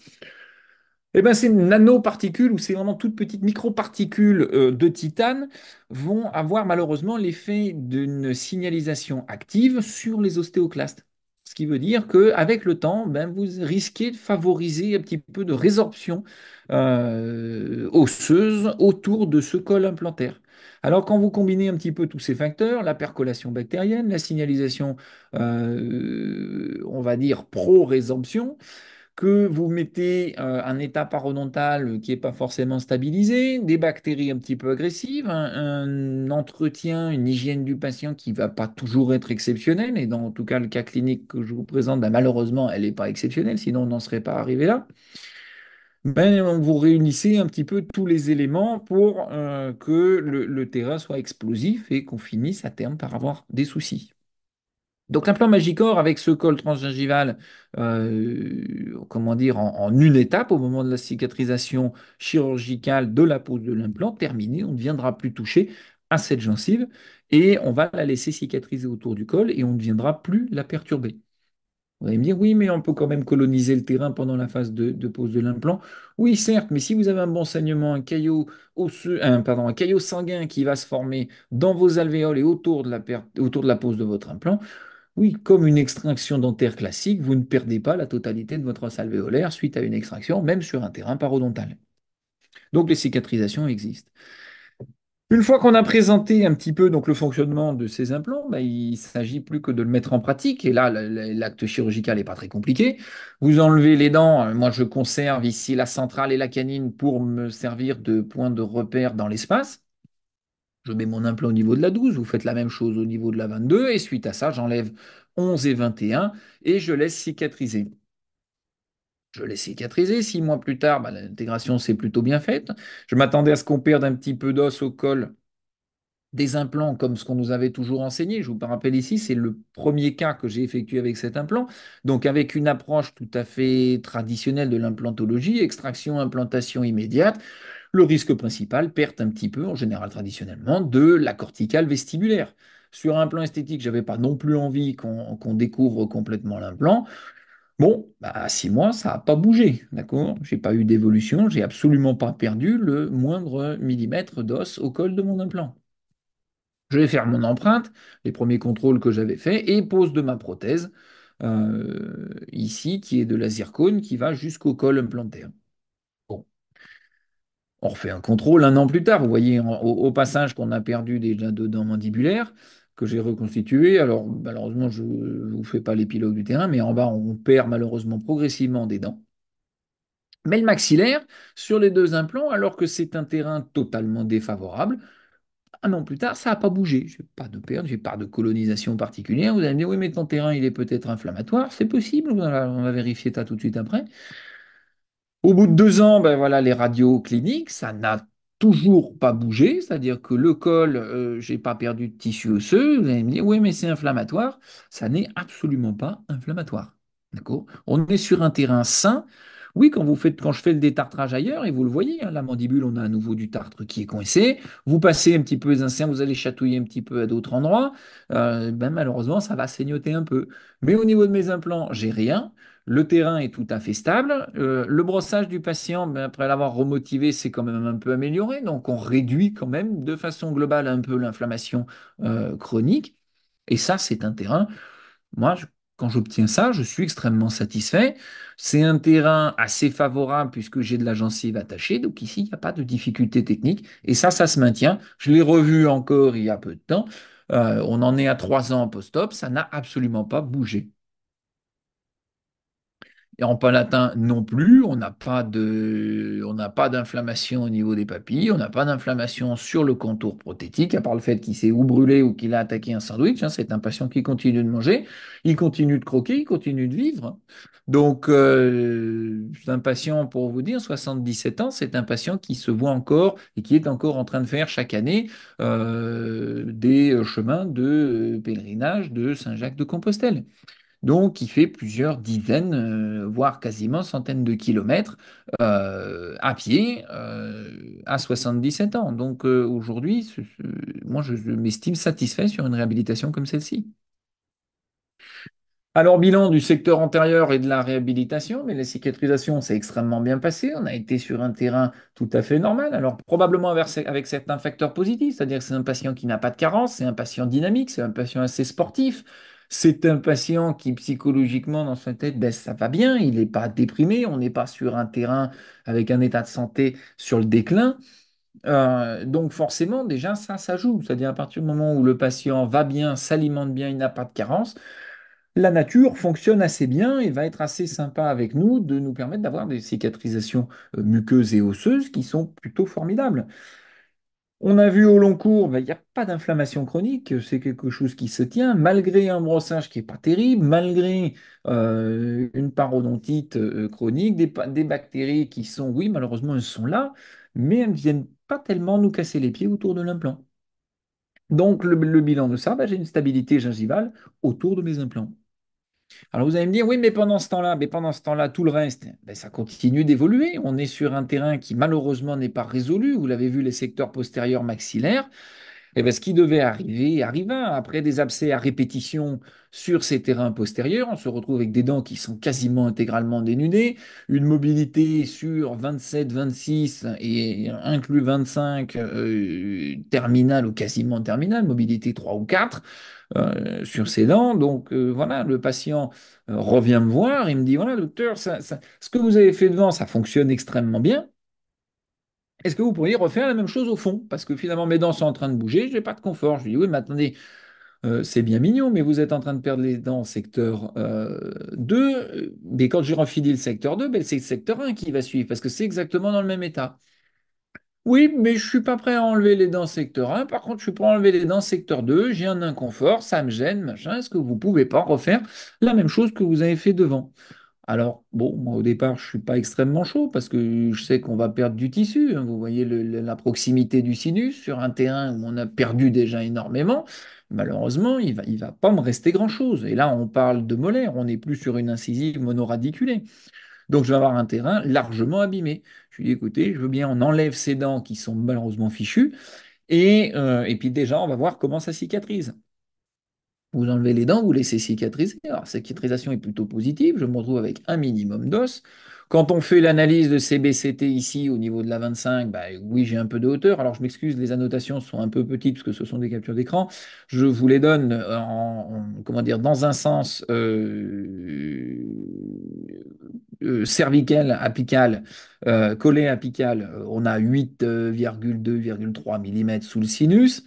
Speaker 2: Eh ben, ces nanoparticules, ou ces vraiment toutes petites microparticules de titane, vont avoir malheureusement l'effet d'une signalisation active sur les ostéoclastes. Ce qui veut dire qu'avec le temps, ben, vous risquez de favoriser un petit peu de résorption osseuse autour de ce col implantaire. Alors quand vous combinez un petit peu tous ces facteurs, la percolation bactérienne, la signalisation, on va dire, pro-résorption, que vous mettez un état parodontal qui n'est pas forcément stabilisé, des bactéries un petit peu agressives, un entretien, une hygiène du patient qui ne va pas toujours être exceptionnelle, et dans tout cas le cas clinique que je vous présente, ben, malheureusement, elle n'est pas exceptionnelle, sinon on n'en serait pas arrivé là. Ben, vous réunissez un petit peu tous les éléments pour que le terrain soit explosif et qu'on finisse à terme par avoir des soucis. Donc l'implant Magicor avec ce col transgingival, comment dire, en une étape au moment de la cicatrisation chirurgicale de la pose de l'implant, terminée, on ne viendra plus toucher à cette gencive et on va la laisser cicatriser autour du col et on ne viendra plus la perturber. Vous allez me dire, oui, mais on peut quand même coloniser le terrain pendant la phase de pose de l'implant. Oui, certes, mais si vous avez un bon saignement, un caillot osseux, pardon, un caillot sanguin qui va se former dans vos alvéoles et autour de la pose de votre implant, oui, comme une extraction dentaire classique, vous ne perdez pas la totalité de votre os alvéolaire suite à une extraction, même sur un terrain parodontal. Donc les cicatrisations existent. Une fois qu'on a présenté un petit peu donc, le fonctionnement de ces implants, bah, il ne s'agit plus que de le mettre en pratique. Et là, l'acte chirurgical n'est pas très compliqué. Vous enlevez les dents. Moi, je conserve ici la centrale et la canine pour me servir de point de repère dans l'espace. Je mets mon implant au niveau de la 12. Vous faites la même chose au niveau de la 22. Et suite à ça, j'enlève 11 et 21 et je laisse cicatriser. Je laisse cicatriser. 6 mois plus tard, bah, l'intégration s'est plutôt bien faite. Je m'attendais à ce qu'on perde un petit peu d'os au col des implants comme ce qu'on nous avait toujours enseigné. Je vous rappelle ici, c'est le premier cas que j'ai effectué avec cet implant. Donc avec une approche tout à fait traditionnelle de l'implantologie, extraction, implantation immédiate, le risque principal, perte un petit peu, en général traditionnellement, de la corticale vestibulaire. Sur un plan esthétique, je n'avais pas non plus envie qu'on découvre complètement l'implant. Bon, bah, à 6 mois, ça n'a pas bougé, d'accord? J'ai pas eu d'évolution, j'ai absolument pas perdu le moindre millimètre d'os au col de mon implant. Je vais faire mon empreinte, les premiers contrôles que j'avais faits, et pose de ma prothèse, ici, qui est de la zircone, qui va jusqu'au col implantaire. Bon, on refait un contrôle 1 an plus tard. Vous voyez au passage qu'on a perdu déjà 2 dents mandibulaires, que j'ai reconstituées. Alors, malheureusement, je ne vous fais pas l'épilogue du terrain, mais en bas, on perd malheureusement progressivement des dents. Mais le maxillaire, sur les 2 implants, alors que c'est un terrain totalement défavorable, 1 an plus tard, ça n'a pas bougé. Je n'ai pas de perte, j'ai pas de colonisation particulière. Vous allez me dire, oui, mais ton terrain, il est peut-être inflammatoire. C'est possible, voilà, on va vérifier ça tout de suite après. Au bout de 2 ans, ben voilà, les radios cliniques, ça n'a toujours pas bougé, c'est-à-dire que le col, j'ai pas perdu de tissu osseux. Vous allez me dire, oui, mais c'est inflammatoire. Ça n'est absolument pas inflammatoire. D'accord? On est sur un terrain sain. Oui, quand je fais le détartrage ailleurs, et vous le voyez, hein, la mandibule, on a à nouveau du tartre qui est coincé. Vous passez un petit peu les inserts, vous allez chatouiller un petit peu à d'autres endroits. Ben, malheureusement, ça va saignoter un peu. Mais au niveau de mes implants, j'ai rien. Le terrain est tout à fait stable. Le brossage du patient, ben, après l'avoir remotivé, c'est quand même un peu amélioré. Donc, on réduit quand même de façon globale un peu l'inflammation chronique. Et ça, c'est un terrain. Moi, quand j'obtiens ça, je suis extrêmement satisfait. C'est un terrain assez favorable puisque j'ai de la gencive attachée. Donc, ici, il n'y a pas de difficulté technique. Et ça se maintient. Je l'ai revu encore il y a peu de temps. On en est à 3 ans post-op. Ça n'a absolument pas bougé. Et en palatin non plus, on n'a pas d'inflammation au niveau des papilles, on n'a pas d'inflammation sur le contour prothétique, à part le fait qu'il s'est ou brûlé ou qu'il a attaqué un sandwich, hein. C'est un patient qui continue de manger, il continue de croquer, il continue de vivre. Donc, c'est un patient, pour vous dire, 77 ans, c'est un patient qui se voit encore et qui est encore en train de faire chaque année des chemins de pèlerinage de Saint-Jacques-de-Compostelle. Donc, il fait plusieurs dizaines, voire quasiment centaines de kilomètres à pied à 77 ans. Donc, aujourd'hui, moi, je m'estime satisfait sur une réhabilitation comme celle-ci. Alors, bilan du secteur antérieur et de la réhabilitation, mais la cicatrisation s'est extrêmement bien passée. On a été sur un terrain tout à fait normal. Alors, probablement avec certains facteurs positifs, c'est-à-dire que c'est un patient qui n'a pas de carence, c'est un patient dynamique, c'est un patient assez sportif. C'est un patient qui, psychologiquement, dans sa tête, ben, ça va bien, il n'est pas déprimé, on n'est pas sur un terrain avec un état de santé sur le déclin. Donc forcément, déjà, ça joue. C'est-à-dire à partir du moment où le patient va bien, s'alimente bien, il n'a pas de carence, la nature fonctionne assez bien et va être assez sympa avec nous de nous permettre d'avoir des cicatrisations muqueuses et osseuses qui sont plutôt formidables. On a vu au long cours, ben, il n'y a pas d'inflammation chronique, c'est quelque chose qui se tient, malgré un brossage qui n'est pas terrible, malgré une parodontite chronique, des bactéries qui sont, oui, malheureusement, elles sont là, mais elles ne viennent pas tellement nous casser les pieds autour de l'implant. Donc, le bilan de ça, ben, j'ai une stabilité gingivale autour de mes implants. Alors vous allez me dire, oui, mais pendant ce temps-là, tout le reste, ben, ça continue d'évoluer. On est sur un terrain qui malheureusement n'est pas résolu. Vous l'avez vu, les secteurs postérieurs maxillaires. Et ben, ce qui devait arriver arriva. Après des abcès à répétition sur ces terrains postérieurs, on se retrouve avec des dents qui sont quasiment intégralement dénudées, une mobilité sur 27, 26 et inclus 25 terminale ou quasiment terminale, mobilité 3 ou 4 sur ses dents. Donc voilà, le patient revient me voir et me dit, voilà, docteur, ce que vous avez fait devant, ça fonctionne extrêmement bien. Est-ce que vous pourriez refaire la même chose au fond? Parce que finalement, mes dents sont en train de bouger, je n'ai pas de confort. Je lui dis, oui, mais attendez, c'est bien mignon, mais vous êtes en train de perdre les dents au secteur 2. Mais quand je refini le secteur 2, ben, c'est le secteur 1 qui va suivre, parce que c'est exactement dans le même état. Oui, mais je suis pas prêt à enlever les dents secteur 1. Par contre, je suis prêt à enlever les dents secteur 2. J'ai un inconfort, ça me gêne, machin. Est-ce que vous pouvez pas refaire la même chose que vous avez fait devant? Alors, bon, moi au départ, je suis pas extrêmement chaud parce que je sais qu'on va perdre du tissu, hein. Vous voyez la proximité du sinus sur un terrain où on a perdu déjà énormément. Malheureusement, il va pas me rester grand-chose. Et là, on parle de molaire, on n'est plus sur une incisive monoradiculée. Donc, je vais avoir un terrain largement abîmé. Je lui dis, écoutez, je veux bien, on enlève ces dents qui sont malheureusement fichues et puis déjà, on va voir comment ça cicatrise. Vous enlevez les dents, vous laissez cicatriser. Alors, la cicatrisation est plutôt positive. Je me retrouve avec un minimum d'os. Quand on fait l'analyse de CBCT ici au niveau de la 25, bah, oui, j'ai un peu de hauteur. Alors, je m'excuse, les annotations sont un peu petites parce que ce sont des captures d'écran. Je vous les donne comment dire, dans un sens cervical, apical, collé apical. On a 8,2,3 mm sous le sinus.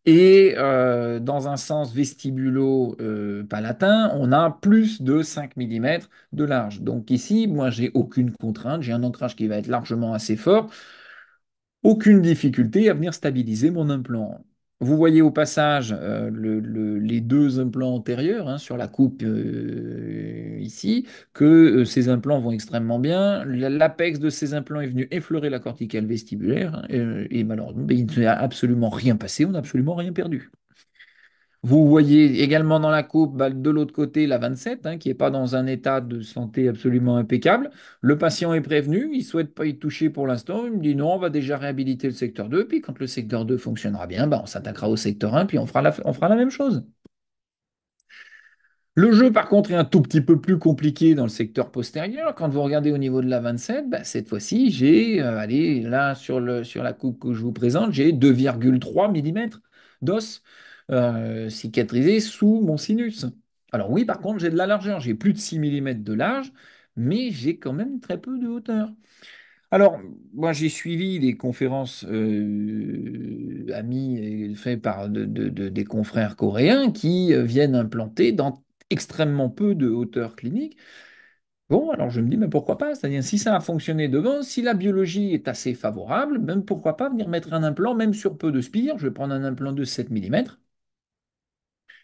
Speaker 2: Et dans un sens vestibulo-palatin, on a plus de 5 mm de large. Donc ici, moi, j'ai aucune contrainte. J'ai un ancrage qui va être largement assez fort. Aucune difficulté à venir stabiliser mon implant. Vous voyez au passage les deux implants antérieurs hein, sur la coupe ici, que ces implants vont extrêmement bien. L'apex de ces implants est venu effleurer la corticale vestibulaire hein, et malheureusement, ben, il ne s'est absolument rien passé, on n'a absolument rien perdu. Vous voyez également dans la coupe, bah, de l'autre côté, la 27, hein, qui n'est pas dans un état de santé absolument impeccable. Le patient est prévenu, il ne souhaite pas y toucher pour l'instant. Il me dit non, on va déjà réhabiliter le secteur 2. Puis quand le secteur 2 fonctionnera bien, bah, on s'attaquera au secteur 1, puis on fera la même chose. Le jeu, par contre, est un tout petit peu plus compliqué dans le secteur postérieur. Quand vous regardez au niveau de la 27, bah, cette fois-ci, j'ai, allez, là, sur la coupe que je vous présente, j'ai 2,3 mm d'os cicatrisé sous mon sinus. Alors oui, par contre, j'ai de la largeur. J'ai plus de 6 mm de large, mais j'ai quand même très peu de hauteur. Alors, moi, j'ai suivi des conférences amies faites par des confrères coréens qui viennent implanter dans extrêmement peu de hauteur clinique. Bon, alors je me dis, mais pourquoi pas? C'est-à-dire, si ça a fonctionné devant, si la biologie est assez favorable, même pourquoi pas venir mettre un implant, même sur peu de spire. Je vais prendre un implant de 7 mm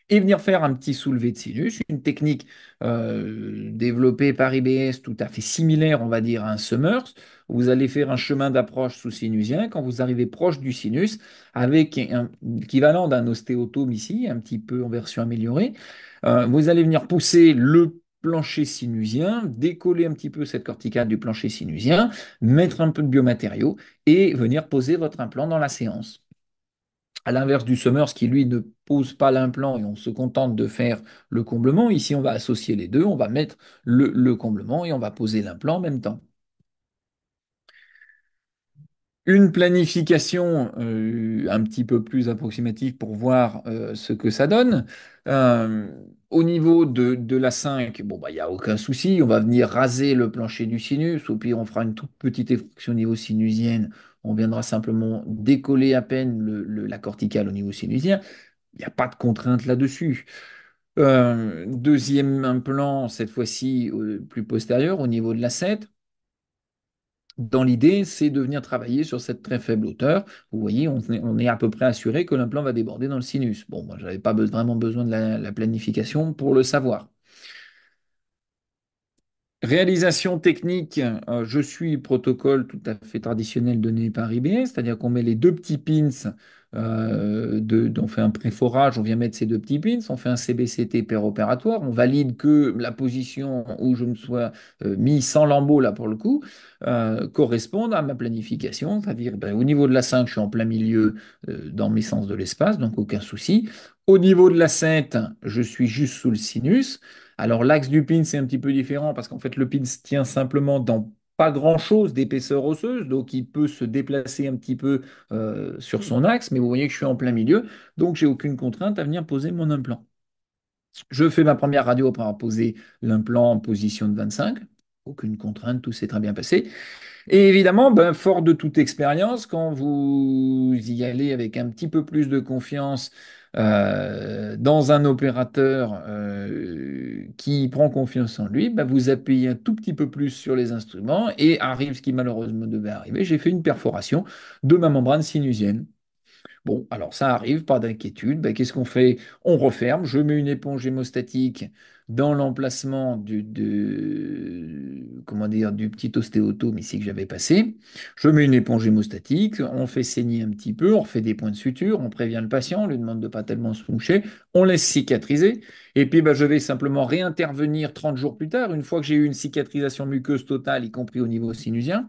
Speaker 2: et venir faire un petit soulevé de sinus, une technique développée par IBS tout à fait similaire, on va dire, à un Summers. Vous allez faire un chemin d'approche sous sinusien. Quand vous arrivez proche du sinus, avec un équivalent d'un ostéotome ici, un petit peu en version améliorée, vous allez venir pousser le plancher sinusien, décoller un petit peu cette corticale du plancher sinusien, mettre un peu de biomatériaux et venir poser votre implant dans la séance. À l'inverse du Summers qui, lui, ne pose pas l'implant et on se contente de faire le comblement. Ici, on va associer les deux, on va mettre le comblement et on va poser l'implant en même temps. Une planification un petit peu plus approximative pour voir ce que ça donne. Euh, Au niveau de la 5, bon, bah, il n'y a aucun souci. On va venir raser le plancher du sinus. Au pire, on fera une toute petite effraction au niveau sinusienne. On viendra simplement décoller à peine la corticale au niveau sinusien. Il n'y a pas de contrainte là-dessus. Deuxième implant, cette fois-ci plus postérieur, au niveau de la 7. Dans l'idée, c'est de venir travailler sur cette très faible hauteur. Vous voyez, on est à peu près assuré que l'implant va déborder dans le sinus. Bon, moi, je n'avais pas vraiment besoin de la planification pour le savoir. Réalisation technique, je suis le protocole tout à fait traditionnel donné par IBS, c'est-à-dire qu'on met les deux petits pins, on fait un préforage, on vient mettre ces deux petits pins, on fait un CBCT péropératoire, on valide que la position où je me sois mis sans lambeau là pour le coup corresponde à ma planification, c'est-à-dire ben, au niveau de la 5, je suis en plein milieu dans mes sens de l'espace, donc aucun souci. Au niveau de la 7, je suis juste sous le sinus. Alors l'axe du pin, c'est un petit peu différent parce qu'en fait, le pin se tient simplement dans pas grand-chose d'épaisseur osseuse, donc il peut se déplacer un petit peu sur son axe, mais vous voyez que je suis en plein milieu, donc j'ai aucune contrainte à venir poser mon implant. Je fais ma première radio après avoir posé l'implant en position de 25. Aucune contrainte, tout s'est très bien passé. Et évidemment, ben, fort de toute expérience, quand vous y allez avec un petit peu plus de confiance dans un opérateur qui prend confiance en lui, ben, vous appuyez un tout petit peu plus sur les instruments et arrive ce qui malheureusement devait arriver. J'ai fait une perforation de ma membrane sinusienne. Bon, alors ça arrive, pas d'inquiétude. Ben, qu'est-ce qu'on fait? On referme. Je mets une éponge hémostatique dans l'emplacement comment dire, du petit ostéotome ici que j'avais passé. Je mets une éponge hémostatique, on fait saigner un petit peu, on refait des points de suture, on prévient le patient, on lui demande de ne pas tellement se moucher, on laisse cicatriser. Et puis ben, je vais simplement réintervenir 30 jours plus tard, une fois que j'ai eu une cicatrisation muqueuse totale, y compris au niveau sinusien.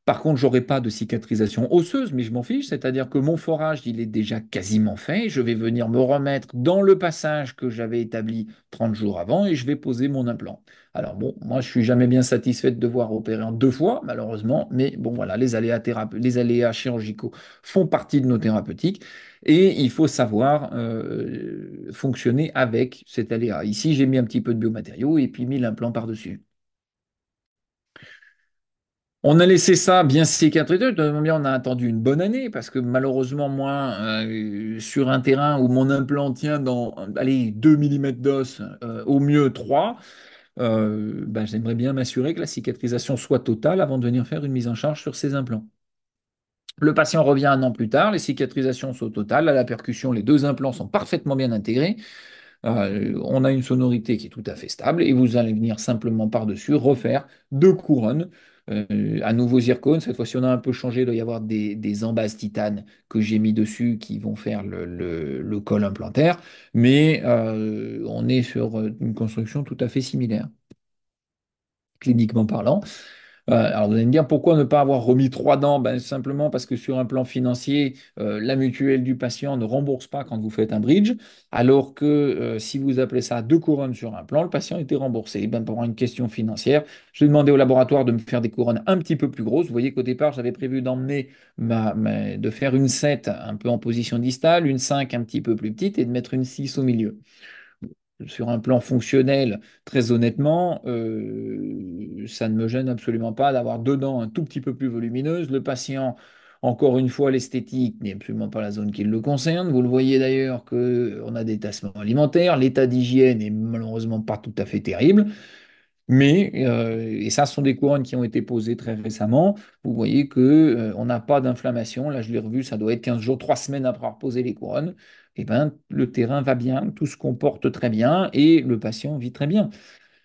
Speaker 2: Par contre, j'aurai pas de cicatrisation osseuse, mais je m'en fiche. C'est-à-dire que mon forage, il est déjà quasiment fait. Je vais venir me remettre dans le passage que j'avais établi 30 jours avant et je vais poser mon implant. Alors bon, moi, je suis jamais bien satisfait de devoir opérer en deux fois, malheureusement. Mais bon, voilà, les aléas chirurgicaux font partie de nos thérapeutiques et il faut savoir fonctionner avec cet aléa. Ici, j'ai mis un petit peu de biomatériaux et puis mis l'implant par-dessus. On a laissé ça bien cicatriser. Bien, on a attendu une bonne année parce que malheureusement, moi, sur un terrain où mon implant tient dans, allez, 2 millimètres d'os, au mieux 3, ben, j'aimerais bien m'assurer que la cicatrisation soit totale avant de venir faire une mise en charge sur ces implants. Le patient revient un an plus tard, les cicatrisations sont totales, à la percussion, les deux implants sont parfaitement bien intégrés. On a une sonorité qui est tout à fait stable et vous allez venir simplement par-dessus refaire deux couronnes. À nouveau zircone, cette fois-ci on a un peu changé, il doit y avoir des embases titane que j'ai mis dessus qui vont faire le col implantaire, mais on est sur une construction tout à fait similaire, cliniquement parlant. Alors vous allez me dire pourquoi ne pas avoir remis trois dents? Ben, simplement parce que sur un plan financier, la mutuelle du patient ne rembourse pas quand vous faites un bridge, alors que si vous appelez ça deux couronnes sur un plan, le patient était remboursé. Et ben, pour une question financière, j'ai demandé au laboratoire de me faire des couronnes un petit peu plus grosses. Vous voyez qu'au départ, j'avais prévu d'emmener de faire une 7 un peu en position distale, une 5 un petit peu plus petite et de mettre une 6 au milieu. Sur un plan fonctionnel, très honnêtement, ça ne me gêne absolument pas d'avoir deux dents un tout petit peu plus volumineuses. Le patient, encore une fois, l'esthétique n'est absolument pas la zone qui le concerne. Vous le voyez d'ailleurs qu'on a des tassements alimentaires. L'état d'hygiène est malheureusement pas tout à fait terrible. Mais, et ça, ce sont des couronnes qui ont été posées très récemment. Vous voyez que, on n'a pas d'inflammation. Là, je l'ai revu, ça doit être 15 jours, 3 semaines après avoir posé les couronnes. Eh ben, le terrain va bien, tout se comporte très bien et le patient vit très bien.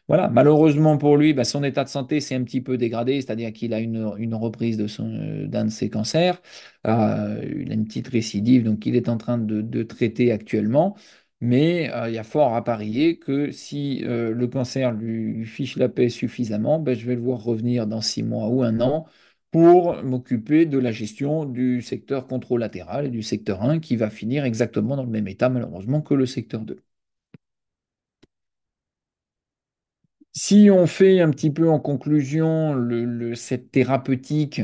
Speaker 2: Voilà, malheureusement pour lui, bah, son état de santé s'est un petit peu dégradé, c'est-à-dire qu'il a une reprise d'un de ses cancers, il a une petite récidive, donc il est en train de traiter actuellement. Mais il y a fort à parier que si le cancer lui fiche la paix suffisamment, ben, je vais le voir revenir dans 6 mois ou un an pour m'occuper de la gestion du secteur controlatéral et du secteur 1 qui va finir exactement dans le même état malheureusement que le secteur 2. Si on fait un petit peu en conclusion cette thérapeutique,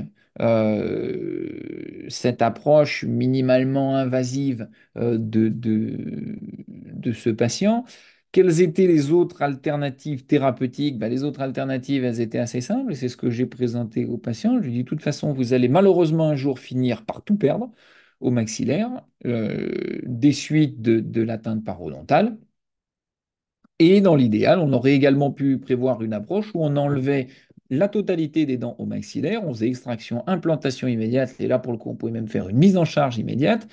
Speaker 2: cette approche minimalement invasive de ce patient, quelles étaient les autres alternatives thérapeutiques? Ben, les autres alternatives, elles étaient assez simples et c'est ce que j'ai présenté aux patients. Je lui ai dit, de toute façon, vous allez malheureusement un jour finir par tout perdre au maxillaire, des suites de l'atteinte parodontale. Et dans l'idéal, on aurait également pu prévoir une approche où on enlevait la totalité des dents au maxillaire, on faisait extraction, implantation immédiate, et là pour le coup, on pouvait même faire une mise en charge immédiate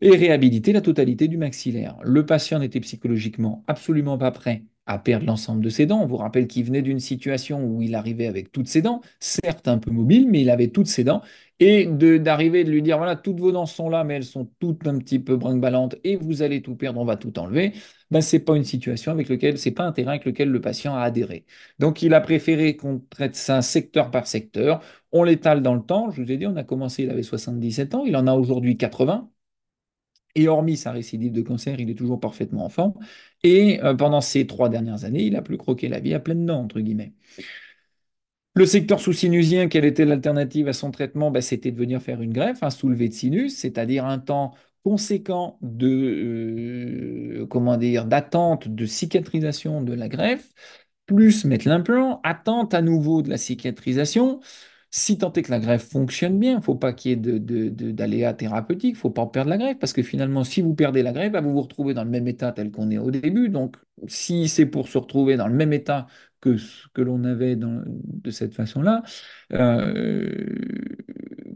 Speaker 2: et réhabiliter la totalité du maxillaire. Le patient n'était psychologiquement absolument pas prêt à perdre l'ensemble de ses dents. On vous rappelle qu'il venait d'une situation où il arrivait avec toutes ses dents, certes un peu mobile, mais il avait toutes ses dents. Et d'arriver de lui dire, voilà, toutes vos dents sont là, mais elles sont toutes un petit peu brinque-ballantes et vous allez tout perdre, on va tout enlever, ben, c'est pas une situation avec laquelle, c'est pas un terrain avec lequel le patient a adhéré. Donc il a préféré qu'on traite ça secteur par secteur. On l'étale dans le temps. Je vous ai dit, on a commencé, il avait 77 ans, il en a aujourd'hui 80. Et hormis sa récidive de cancer, il est toujours parfaitement en forme. Et pendant ces 3 dernières années, il a plus croqué la vie à pleines dents, entre guillemets. Le secteur sous-sinusien, quelle était l'alternative à son traitement? Ben, c'était de venir faire une greffe, un soulevé de sinus, c'est-à-dire un temps conséquent comment dire, d'attente, de cicatrisation de la greffe, plus mettre l'implant, attente à nouveau de la cicatrisation. Si tant est que la greffe fonctionne bien, il ne faut pas qu'il y ait d'aléas thérapeutiques, il ne faut pas perdre la greffe, parce que finalement, si vous perdez la greffe, ben, vous vous retrouvez dans le même état tel qu'on est au début. Donc, si c'est pour se retrouver dans le même état que ce que l'on avait de cette façon-là, euh,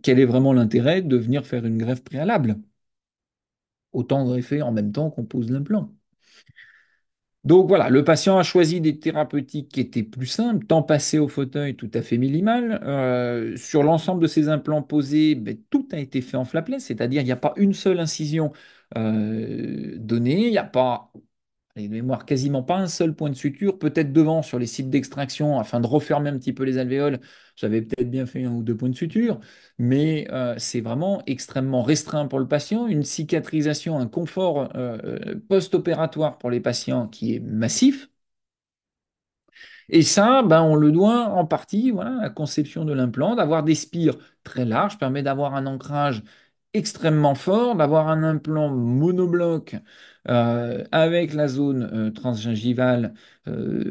Speaker 2: quel est vraiment l'intérêt de venir faire une greffe préalable? Autant greffer en même temps qu'on pose l'implant. Donc voilà, le patient a choisi des thérapeutiques qui étaient plus simples, temps passé au fauteuil tout à fait minimal. Sur l'ensemble de ces implants posés, ben, tout a été fait en flapless, c'est-à-dire il n'y a pas une seule incision donnée, il n'y a pas et de mémoire, quasiment pas un seul point de suture, peut-être devant sur les sites d'extraction, afin de refermer un petit peu les alvéoles. J'avais peut-être bien fait un ou deux points de suture, mais c'est vraiment extrêmement restreint pour le patient. Une cicatrisation, un confort post-opératoire pour les patients qui est massif. Et ça, ben, on le doit en partie voilà, à la conception de l'implant, d'avoir des spires très larges, permet d'avoir un ancrage extrêmement fort, d'avoir un implant monobloc avec la zone transgingivale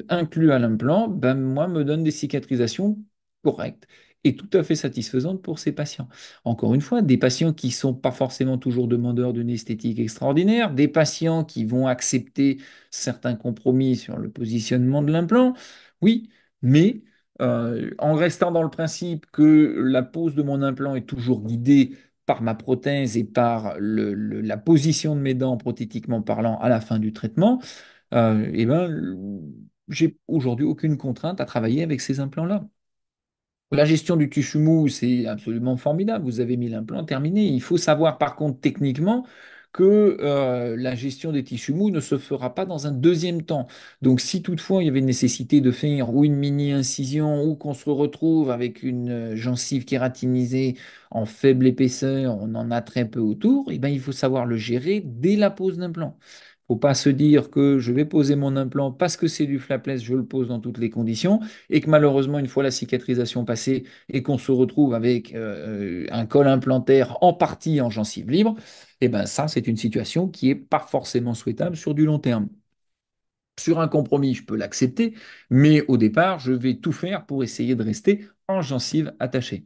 Speaker 2: inclus à l'implant, ben, moi, me donne des cicatrisations correctes et tout à fait satisfaisantes pour ces patients. Encore une fois, des patients qui ne sont pas forcément toujours demandeurs d'une esthétique extraordinaire, des patients qui vont accepter certains compromis sur le positionnement de l'implant. Oui, mais en restant dans le principe que la pose de mon implant est toujours guidée par ma prothèse et par la position de mes dents prothétiquement parlant à la fin du traitement, eh ben, j'ai aujourd'hui aucune contrainte à travailler avec ces implants-là. La gestion du tissu mou, c'est absolument formidable. Vous avez mis l'implant terminé. Il faut savoir par contre techniquement que la gestion des tissus mous ne se fera pas dans un deuxième temps. Donc si toutefois il y avait une nécessité de faire ou une mini-incision ou qu'on se retrouve avec une gencive kératinisée en faible épaisseur, on en a très peu autour, eh ben, il faut savoir le gérer dès la pose d'implant. Faut pas se dire que je vais poser mon implant parce que c'est du flapless, je le pose dans toutes les conditions et que malheureusement, une fois la cicatrisation passée et qu'on se retrouve avec un col implantaire en partie en gencive libre, eh ben ça, c'est une situation qui n'est pas forcément souhaitable sur du long terme. Sur un compromis, je peux l'accepter, mais au départ, je vais tout faire pour essayer de rester en gencive attachée.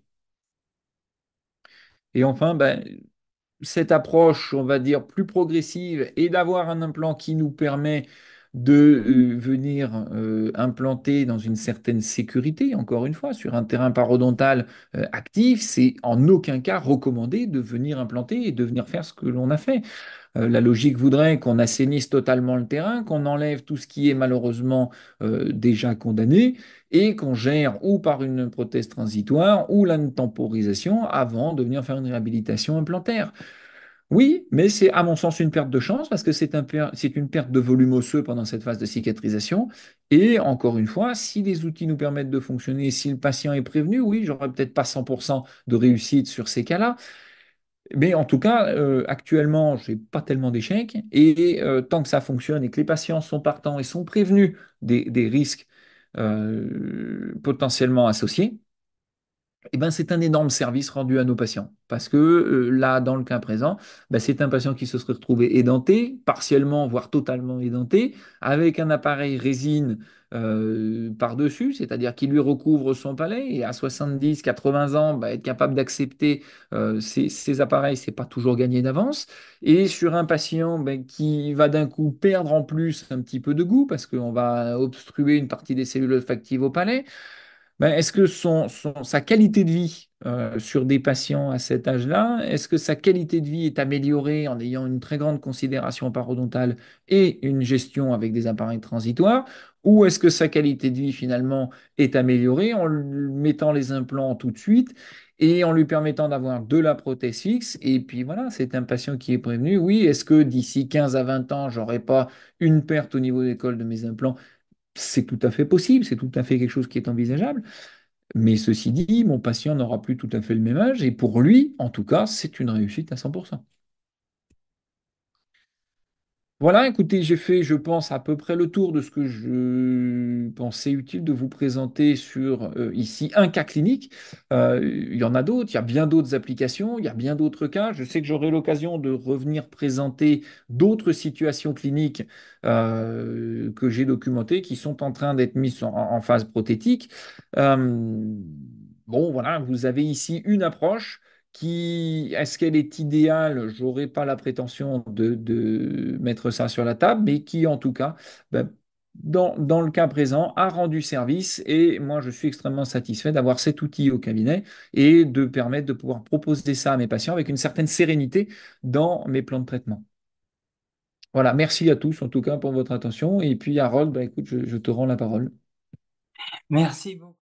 Speaker 2: Et enfin, ben, cette approche, on va dire, plus progressive et d'avoir un implant qui nous permet de venir implanter dans une certaine sécurité, encore une fois, sur un terrain parodontal actif, c'est en aucun cas recommandé de venir implanter et de venir faire ce que l'on a fait. La logique voudrait qu'on assainisse totalement le terrain, qu'on enlève tout ce qui est malheureusement déjà condamné et qu'on gère ou par une prothèse transitoire ou la temporisation avant de venir faire une réhabilitation implantaire. Oui, mais c'est à mon sens une perte de chance parce que c'est une perte de volume osseux pendant cette phase de cicatrisation. Et encore une fois, si les outils nous permettent de fonctionner, si le patient est prévenu, oui, j'aurais peut-être pas 100% de réussite sur ces cas-là. Mais en tout cas, actuellement, je n'ai pas tellement d'échecs. Et tant que ça fonctionne et que les patients sont partants et sont prévenus des risques potentiellement associés, eh ben, c'est un énorme service rendu à nos patients. Parce que là, dans le cas présent, ben, c'est un patient qui se serait retrouvé édenté, partiellement, voire totalement édenté, avec un appareil résine par-dessus, c'est-à-dire qui lui recouvre son palais. Et à 70, 80 ans, ben, être capable d'accepter ces appareils, c'est pas toujours gagné d'avance. Et sur un patient ben, qui va d'un coup perdre en plus un petit peu de goût, parce qu'on va obstruer une partie des cellules olfactives au palais. Ben, est-ce que sa qualité de vie sur des patients à cet âge-là, est-ce que sa qualité de vie est améliorée en ayant une très grande considération parodontale et une gestion avec des appareils transitoires, ou est-ce que sa qualité de vie finalement est améliorée en lui mettant les implants tout de suite et en lui permettant d'avoir de la prothèse fixe? Et puis voilà, c'est un patient qui est prévenu. Oui, est-ce que d'ici 15 à 20 ans, j'aurai pas une perte au niveau des cols de mes implants? C'est tout à fait possible, c'est tout à fait quelque chose qui est envisageable. Mais ceci dit, mon patient n'aura plus tout à fait le même âge et pour lui, en tout cas, c'est une réussite à 100%. Voilà, écoutez, j'ai fait, je pense, à peu près le tour de ce que je pensais utile de vous présenter sur ici un cas clinique. Il y en a d'autres, il y a bien d'autres applications, il y a bien d'autres cas. Je sais que j'aurai l'occasion de revenir présenter d'autres situations cliniques que j'ai documentées qui sont en train d'être mises en phase prothétique. Euh, bon, voilà, vous avez ici une approche est-ce qu'elle est idéale? J'aurais pas la prétention de mettre ça sur la table, mais qui, en tout cas, ben, dans le cas présent, a rendu service. Et moi, je suis extrêmement satisfait d'avoir cet outil au cabinet et de permettre de pouvoir proposer ça à mes patients avec une certaine sérénité dans mes plans de traitement. Voilà, merci à tous, en tout cas, pour votre attention. Et puis, Harold, ben, écoute, je te rends la parole.
Speaker 1: Merci beaucoup.